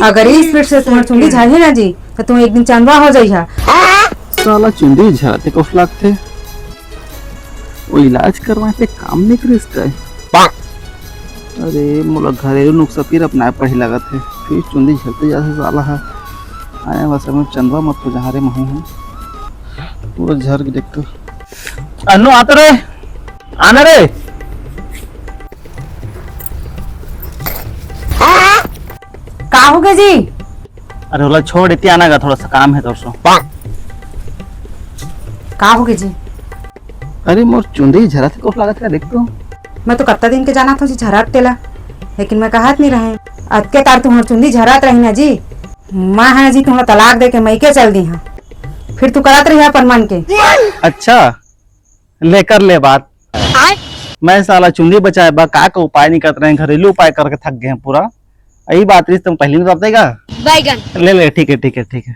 अगर इस स्पीड से तुम्हारी चुंडी झाड़ी ना जी तो तुम एक दिन चंदवा हो जाइहा। साला चुंडी झड़ते कुछ लगते वो इलाज करवाए पे काम नहीं करे इसका। अरे मोला घरेलू नुस्खा फिर अपना पर ही लगा थे फिर चुंडी झड़ते जैसे साला है आया बस में चंदवा मत हो जहाँ रे महू है पूरा झड़ के देखते अनु आता रे आना रे। का हो गया जी? अरे बोला छोड़ इतनी आना का थोड़ा सा काम है दोस्तों। का हो गया जी? अरे मोर चुंडी झरा थे कुछ लगा था देख तो। मैं तो कत्ता दिन के जाना था जी झराट तेला, लेकिन मैं कहत नहीं रहे अतके तार तुम्हारी चुंडी झरात रही ना जी। माँ है जी तुम्हारा तलाक दे के मैके चल दी हाँ, फिर तू करत रही अपन मन के। अच्छा लेकर ले बात। मैं साला चुंडी बचाए बा का उपाय नहीं करते रहे घरेलू उपाय करके थक गए हैं पूरा। यही बात रही तुम पहले नहीं बताएगा बैगन ले ले ठीक है ठीक है ठीक है।